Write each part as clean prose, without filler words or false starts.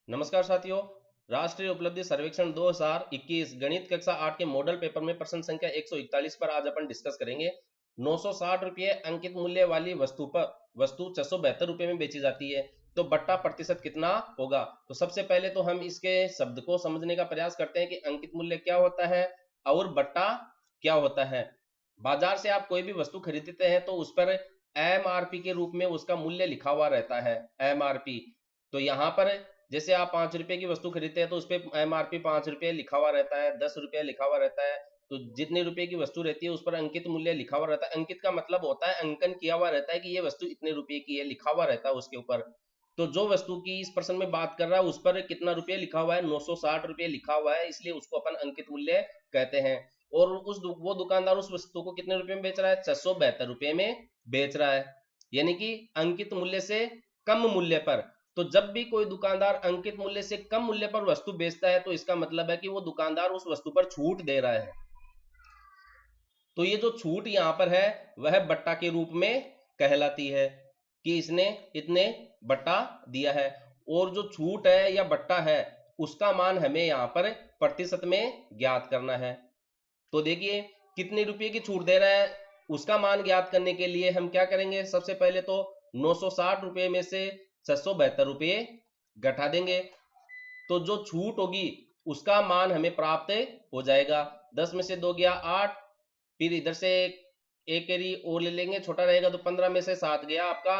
नमस्कार साथियों। राष्ट्रीय उपलब्धि सर्वेक्षण 2021 गणित कक्षा 8 के मॉडल पेपर में प्रश्न संख्या 141 पर आज अपन डिस्कस करेंगे। 960 रुपये अंकित मूल्य वाली वस्तु 672 रुपये में बेची जाती है, तो बट्टा प्रतिशत कितना होगा। तो सबसे पहले तो हम इसके शब्द को समझने का प्रयास करते हैं कि अंकित मूल्य क्या होता है और बट्टा क्या होता है। बाजार से आप कोई भी वस्तु खरीदते हैं तो उस पर एमआरपी के रूप में उसका मूल्य लिखा हुआ रहता है, एमआरपी। तो यहाँ पर जैसे आप 5 रुपए की वस्तु खरीदते हैं तो उस पर एमआरपी 5 रुपये लिखा हुआ रहता है, 10 रुपये लिखा हुआ रहता है। तो जितने रुपए की वस्तु रहती है उस पर अंकित मूल्य लिखा हुआ रहता है। अंकित का मतलब होता है अंकन किया हुआ रहता है कि ये वस्तु इतने रुपए की है, लिखा हुआ रहता है उसके ऊपर। तो जो वस्तु की इस प्रश्न में बात कर रहा है उस पर कितना रुपये लिखा हुआ है, 960 रुपये लिखा हुआ है, इसलिए उसको अपन अंकित मूल्य कहते हैं। और वो दुकानदार उस वस्तु को कितने रुपए में बेच रहा है, 672 रुपये में बेच रहा है, यानी कि अंकित मूल्य से कम मूल्य पर। तो जब भी कोई दुकानदार अंकित मूल्य से कम मूल्य पर वस्तु बेचता है तो इसका मतलब है कि वो दुकानदार उस वस्तु पर छूट दे रहा है। तो ये जो छूट यहां पर है वह बट्टा के रूप में कहलाती है कि इसने इतने बट्टा दिया है। और जो छूट है या बट्टा है उसका मान हमें यहां पर प्रतिशत में ज्ञात करना है। तो देखिए कितने रुपए की छूट दे रहा है उसका मान ज्ञात करने के लिए हम क्या करेंगे, सबसे पहले तो 960 रुपये में से 672 रुपये घटा देंगे। तो जो छूट होगी उसका मान हमें प्राप्त हो जाएगा। 10 में से 2 गया 8, फिर इधर से एक कैरी और ले लेंगे, छोटा रहेगा तो 15 में से 7 गया आपका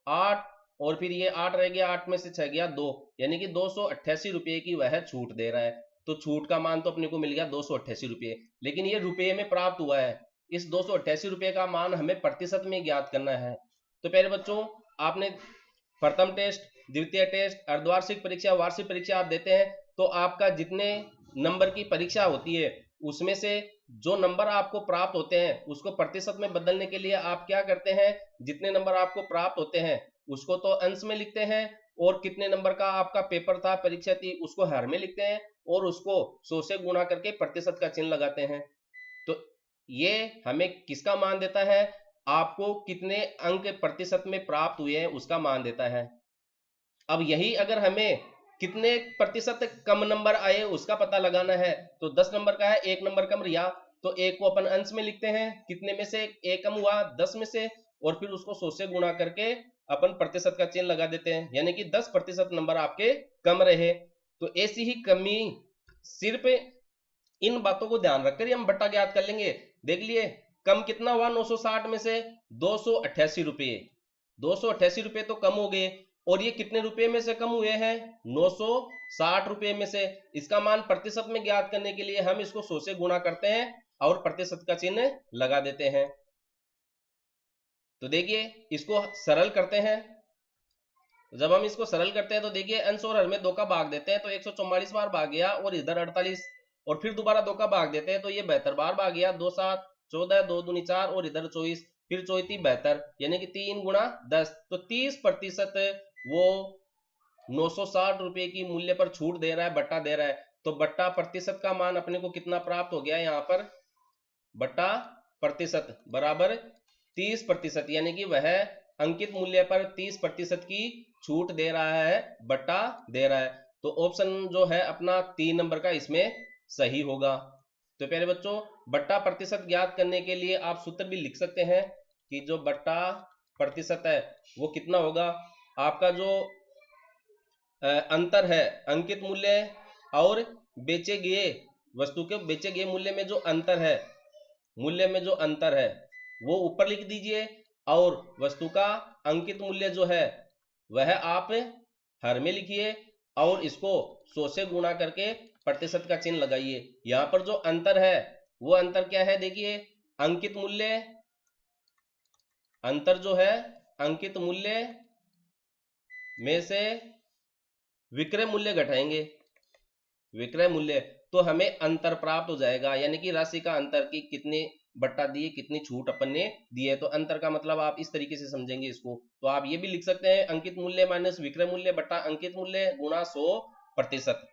8, और फिर ये 8 रह गया, 8 में से 6 गया 2, यानी कि 288 रुपये की वह छूट दे रहा है। तो छूट का मान तो अपने को मिल गया 288 रुपये, लेकिन ये रुपये में प्राप्त हुआ है। इस 288 रुपये का मान हमें प्रतिशत में ज्ञात करना है। तो पहले बच्चों आपने प्रथम टेस्ट, द्वितीय टेस्ट, अर्धवार्षिक परीक्षा, वार्षिक परीक्षा आप देते हैं तो आपका जितने नंबर की परीक्षा होती है उसमें से जो नंबर आपको प्राप्त होते हैं उसको प्रतिशत में बदलने के लिए आप क्या करते हैं, जितने नंबर आपको प्राप्त होते हैं उसको तो अंश में लिखते हैं, और कितने नंबर का आपका पेपर था, परीक्षा थी, उसको हर में लिखते हैं, और उसको 100 से गुणा करके प्रतिशत का चिन्ह लगाते हैं। तो ये हमें किसका मान देता है, आपको कितने अंक प्रतिशत में प्राप्त हुए हैं उसका मान देता है। अब यही अगर हमें कितने प्रतिशत कम नंबर आए उसका पता लगाना है तो 10 नंबर का है, 1 नंबर कम रिया, तो 1 को अपन अंश में लिखते हैं, कितने में से 1 कम हुआ, 10 में से, और फिर उसको 100 से गुणा करके अपन प्रतिशत का चिन्ह लगा देते हैं, यानी कि 10% नंबर आपके कम रहे। तो ऐसी ही कमी, सिर्फ इन बातों को ध्यान रखकर ही हम बट्टा ज्ञात कर लेंगे। देख लिए कम कितना हुआ, 960 में से 288 रुपये, 288 रुपये तो कम हो गए, और ये कितने रुपए में से कम हुए हैं, 960 रुपये में से। इसका मान प्रतिशत में ज्ञात करने के लिए हम इसको 100 से गुणा करते हैं और प्रतिशत का चिन्ह लगा देते हैं। तो देखिए इसको सरल करते हैं। जब हम इसको सरल करते हैं तो देखिए अंश और हर में 2 का भाग देते हैं तो 144 बार भाग गया, और इधर 48, और फिर दोबारा 2 का भाग देते हैं तो ये 72 बार भाग गया, 2 7 14, 2 दूनी 4, और इधर 24, फिर 34 72, यानी कि 3 गुणा 10। तो 30% वो 960 रुपये की मूल्य पर छूट दे रहा है, बट्टा दे रहा है। तो बट्टा प्रतिशत का मान अपने को कितना प्राप्त हो गया यहाँ पर, बट्टा प्रतिशत बराबर 30%, यानी कि वह अंकित मूल्य पर 30% की छूट दे रहा है, बट्टा दे रहा है। तो ऑप्शन जो है अपना 3 नंबर का इसमें सही होगा। तो पहले बच्चों बट्टा प्रतिशत ज्ञात करने के लिए आप सूत्र भी लिख सकते हैं कि जो बट्टा प्रतिशत है वो कितना होगा। आपका जो अंतर है अंकित मूल्य और बेचे गए वस्तु के बेचे गए मूल्य में जो अंतर है, मूल्य में जो अंतर है वो ऊपर लिख दीजिए, और वस्तु का अंकित मूल्य जो है वह आप हर में लिखिए, और इसको 100 से गुणा करके प्रतिशत का चिन्ह लगाइए। यहां पर जो अंतर है वो अंतर क्या है, देखिए अंकित मूल्य, अंतर जो है अंकित मूल्य में से विक्रय मूल्य घटाएंगे, विक्रय मूल्य, तो हमें अंतर प्राप्त हो जाएगा, यानी कि राशि का अंतर की कितने बट्टा दिए, कितनी छूट अपन ने दी है। तो अंतर का मतलब आप इस तरीके से समझेंगे इसको। तो आप ये भी लिख सकते हैं अंकित मूल्य माइनस विक्रय मूल्य बट्टा अंकित मूल्य गुणा 100%।